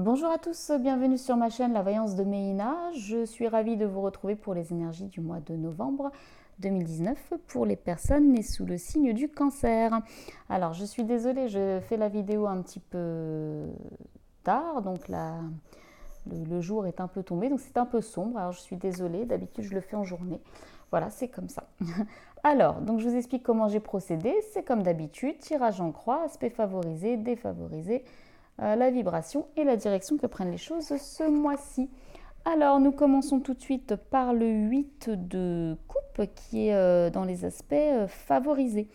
Bonjour à tous, bienvenue sur ma chaîne La Voyance de Méina. Je suis ravie de vous retrouver pour les énergies du mois de novembre 2019 pour les personnes nées sous le signe du cancer. Alors je suis désolée, je fais la vidéo un petit peu tard, donc le jour est un peu tombé, donc c'est un peu sombre. Alors je suis désolée, d'habitude je le fais en journée. Voilà, c'est comme ça. Alors, donc je vous explique comment j'ai procédé. C'est comme d'habitude, tirage en croix, aspect favorisé, défavorisé, la vibration et la direction que prennent les choses ce mois-ci. Alors, nous commençons tout de suite par le 8 de coupe qui est dans les aspects favorisés.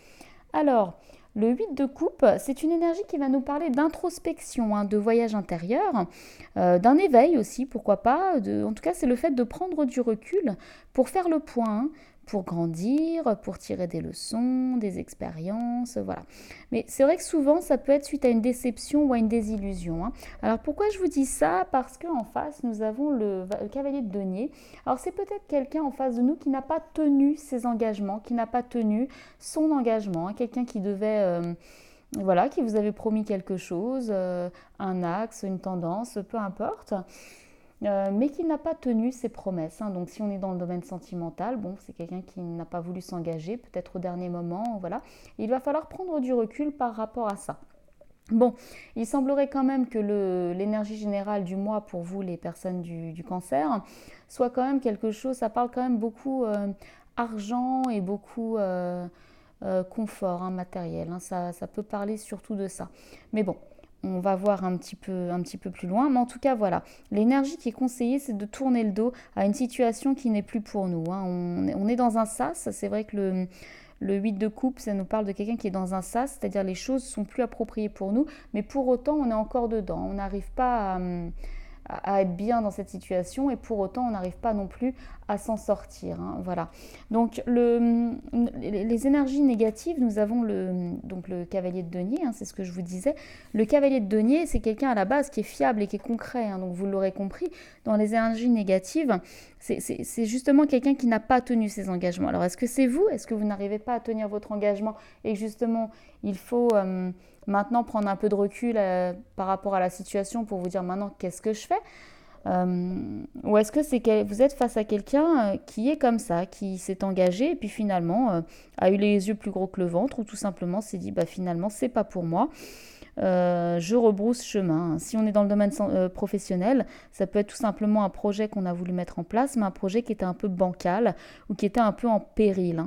Alors, le 8 de coupe, c'est une énergie qui va nous parler d'introspection, de voyage intérieur, d'un éveil aussi, pourquoi pas. En tout cas, c'est le fait de prendre du recul pour faire le point, pour grandir, pour tirer des leçons, des expériences, voilà. Mais c'est vrai que souvent, ça peut être suite à une déception ou à une désillusion. Alors pourquoi je vous dis ça? Parce qu'en face, nous avons le cavalier de denier. Alors c'est peut-être quelqu'un en face de nous qui n'a pas tenu ses engagements, qui n'a pas tenu son engagement, quelqu'un qui devait, voilà, qui vous avait promis quelque chose, un axe, une tendance, peu importe, mais qui n'a pas tenu ses promesses. Donc si on est dans le domaine sentimental, bon, c'est quelqu'un qui n'a pas voulu s'engager, peut-être au dernier moment, voilà. Il va falloir prendre du recul par rapport à ça. Bon, il semblerait quand même que l'énergie générale du mois pour vous, les personnes du cancer, soit quand même quelque chose, ça parle quand même beaucoup argent et beaucoup confort matériel. Ça peut parler surtout de ça. Mais bon, on va voir un petit peu plus loin. Mais en tout cas, voilà. L'énergie qui est conseillée, c'est de tourner le dos à une situation qui n'est plus pour nous. On est dans un sas. C'est vrai que le 8 de coupe, ça nous parle de quelqu'un qui est dans un sas, c'est-à-dire les choses sont plus appropriées pour nous, mais pour autant, on est encore dedans. On n'arrive pas à être bien dans cette situation et pour autant on n'arrive pas non plus à s'en sortir. Voilà. Donc les énergies négatives, nous avons donc le cavalier de denier, c'est ce que je vous disais. Le cavalier de denier, c'est quelqu'un à la base qui est fiable et qui est concret. Donc vous l'aurez compris, dans les énergies négatives, c'est justement quelqu'un qui n'a pas tenu ses engagements. Alors est-ce que c'est vous? Est-ce que vous n'arrivez pas à tenir votre engagement et justement il faut maintenant prendre un peu de recul par rapport à la situation pour vous dire maintenant qu'est-ce que je fais, ou est-ce que vous êtes face à quelqu'un qui est comme ça, qui s'est engagé et puis finalement a eu les yeux plus gros que le ventre ou tout simplement s'est dit bah finalement c'est pas pour moi, je rebrousse chemin. Si on est dans le domaine professionnel, ça peut être tout simplement un projet qu'on a voulu mettre en place, mais un projet qui était un peu bancal ou qui était un peu en péril.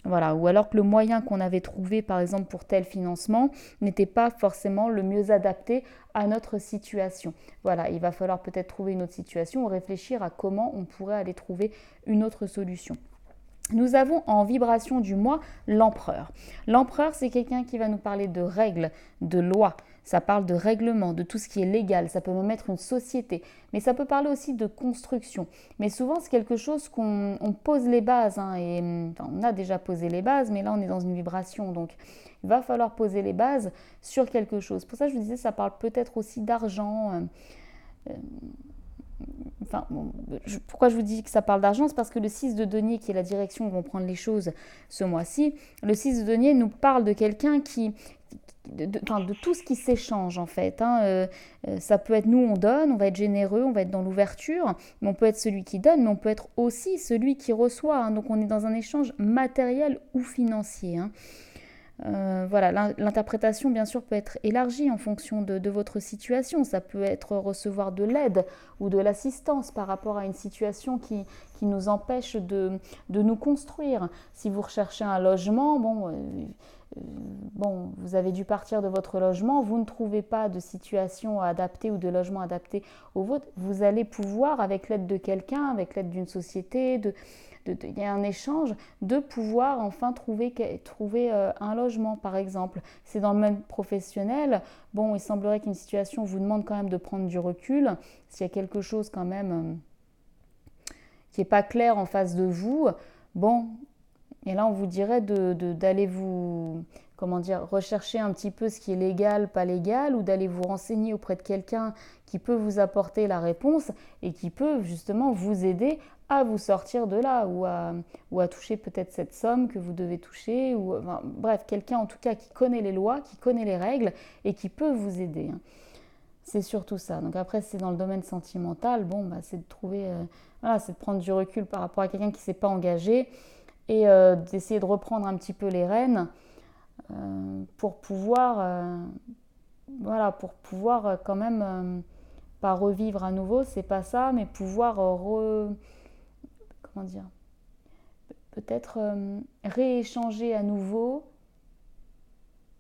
Voilà, ou alors que le moyen qu'on avait trouvé, par exemple, pour tel financement, n'était pas forcément le mieux adapté à notre situation. Voilà, il va falloir peut-être trouver une autre situation ou réfléchir à comment on pourrait aller trouver une autre solution. Nous avons en vibration du mois l'empereur. L'empereur, c'est quelqu'un qui va nous parler de règles, de lois. Ça parle de règlements, de tout ce qui est légal. Ça peut même être une société. Mais ça peut parler aussi de construction. Mais souvent, c'est quelque chose qu'on pose les bases. Et enfin, on a déjà posé les bases, mais là, on est dans une vibration. Donc, il va falloir poser les bases sur quelque chose. Pour ça, je vous disais, ça parle peut-être aussi d'argent. Enfin, bon, pourquoi je vous dis que ça parle d'argent? C'est parce que le 6 de denier, qui est la direction où vont prendre les choses ce mois-ci, le 6 de denier nous parle de quelqu'un de tout ce qui s'échange en fait. Ça peut être nous, on donne, on va être généreux, on va être dans l'ouverture, mais on peut être celui qui donne, mais on peut être aussi celui qui reçoit. Donc on est dans un échange matériel ou financier. Voilà, l'interprétation, bien sûr, peut être élargie en fonction de votre situation. Ça peut être recevoir de l'aide ou de l'assistance par rapport à une situation qui nous empêche de nous construire. Si vous recherchez un logement, bon, vous avez dû partir de votre logement, vous ne trouvez pas de situation adaptée ou de logement adapté au vôtre, vous allez pouvoir, avec l'aide de quelqu'un, avec l'aide d'une société, il y a un échange, de pouvoir enfin trouver un logement, par exemple. C'est dans le même professionnel. Bon, il semblerait qu'une situation vous demande quand même de prendre du recul. S'il y a quelque chose quand même qui n'est pas clair en face de vous, bon, et là on vous dirait d'aller vous, comment dire, rechercher un petit peu ce qui est légal, pas légal, ou d'aller vous renseigner auprès de quelqu'un qui peut vous apporter la réponse et qui peut justement vous aider à vous sortir de là ou à toucher peut-être cette somme que vous devez toucher. Enfin, bref, quelqu'un en tout cas qui connaît les lois, qui connaît les règles et qui peut vous aider. C'est surtout ça. Donc après, si c'est dans le domaine sentimental, bon, bah, c'est de trouver, voilà, c'est de prendre du recul par rapport à quelqu'un qui ne s'est pas engagé et d'essayer de reprendre un petit peu les rênes pour pouvoir, voilà, pour pouvoir quand même pas revivre à nouveau, c'est pas ça, mais pouvoir comment dire, peut-être rééchanger à nouveau,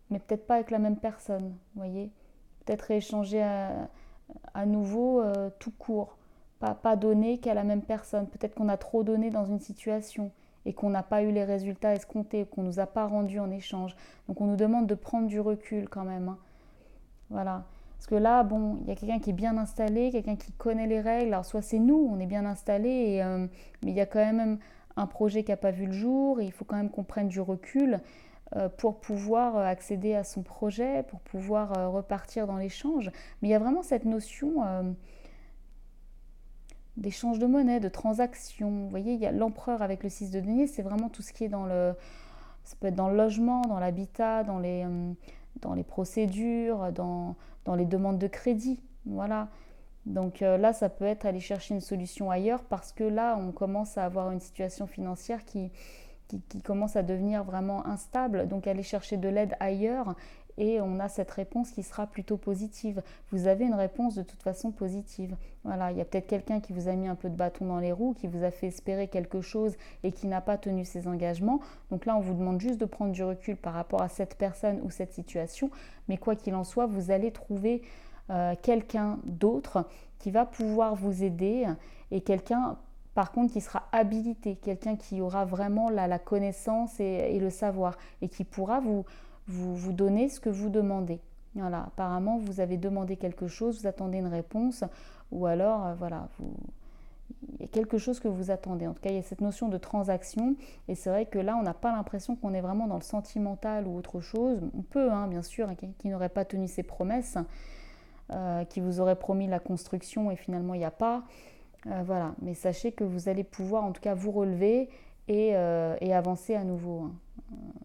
mais peut-être pas avec la même personne, vous voyez. Peut-être rééchanger à nouveau tout court, pas donner qu'à la même personne. Peut-être qu'on a trop donné dans une situation et qu'on n'a pas eu les résultats escomptés, qu'on ne nous a pas rendu en échange. Donc on nous demande de prendre du recul quand même, hein. Voilà. Parce que là, bon, il y a quelqu'un qui est bien installé, quelqu'un qui connaît les règles. Alors soit c'est nous, on est bien installé, mais il y a quand même un projet qui n'a pas vu le jour, et il faut quand même qu'on prenne du recul pour pouvoir accéder à son projet, pour pouvoir repartir dans l'échange. Mais il y a vraiment cette notion d'échange de monnaie, de transaction. Vous voyez, il y a l'empereur avec le 6 de denier, c'est vraiment tout ce qui est dans le... Ça peut être dans le logement, dans l'habitat, dans les procédures, dans les demandes de crédit. Voilà. Donc là, ça peut être aller chercher une solution ailleurs parce que là, on commence à avoir une situation financière qui commence à devenir vraiment instable. Donc aller chercher de l'aide ailleurs et on a cette réponse qui sera plutôt positive. Vous avez une réponse de toute façon positive. Voilà, il y a peut-être quelqu'un qui vous a mis un peu de bâton dans les roues, qui vous a fait espérer quelque chose et qui n'a pas tenu ses engagements. Donc là, on vous demande juste de prendre du recul par rapport à cette personne ou cette situation. Mais quoi qu'il en soit, vous allez trouver quelqu'un d'autre qui va pouvoir vous aider et quelqu'un par contre qui sera habilité, quelqu'un qui aura vraiment la connaissance et le savoir et qui pourra vous donner ce que vous demandez. Voilà, apparemment vous avez demandé quelque chose, vous attendez une réponse ou alors voilà, il y a quelque chose que vous attendez. En tout cas, il y a cette notion de transaction et c'est vrai que là, on n'a pas l'impression qu'on est vraiment dans le sentimental ou autre chose. On peut, hein, bien sûr, qui n'aurait pas tenu ses promesses, qui vous aurait promis la construction et finalement il n'y a pas. Voilà, mais sachez que vous allez pouvoir en tout cas vous relever et avancer à nouveau, hein.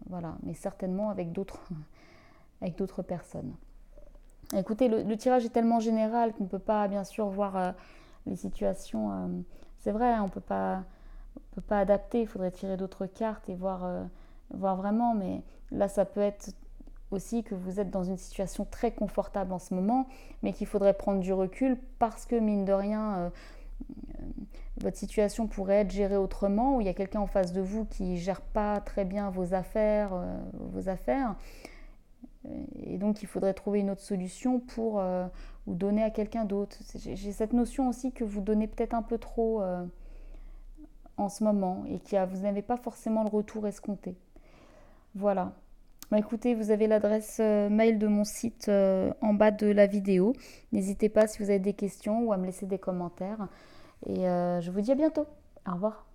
Voilà, mais certainement avec d'autres avec d'autres personnes. Écoutez, le tirage est tellement général qu'on ne peut pas bien sûr voir les situations. C'est vrai, hein, on peut pas adapter, il faudrait tirer d'autres cartes et voir vraiment, mais là ça peut être aussi que vous êtes dans une situation très confortable en ce moment, mais qu'il faudrait prendre du recul parce que mine de rien, votre situation pourrait être gérée autrement, ou il y a quelqu'un en face de vous qui ne gère pas très bien vos affaires, et donc il faudrait trouver une autre solution pour vous donner à quelqu'un d'autre. J'ai cette notion aussi que vous donnez peut-être un peu trop en ce moment et que vous n'avez pas forcément le retour escompté. Voilà. Bah, écoutez, vous avez l'adresse mail de mon site en bas de la vidéo. N'hésitez pas si vous avez des questions ou à me laisser des commentaires. Et je vous dis à bientôt. Au revoir.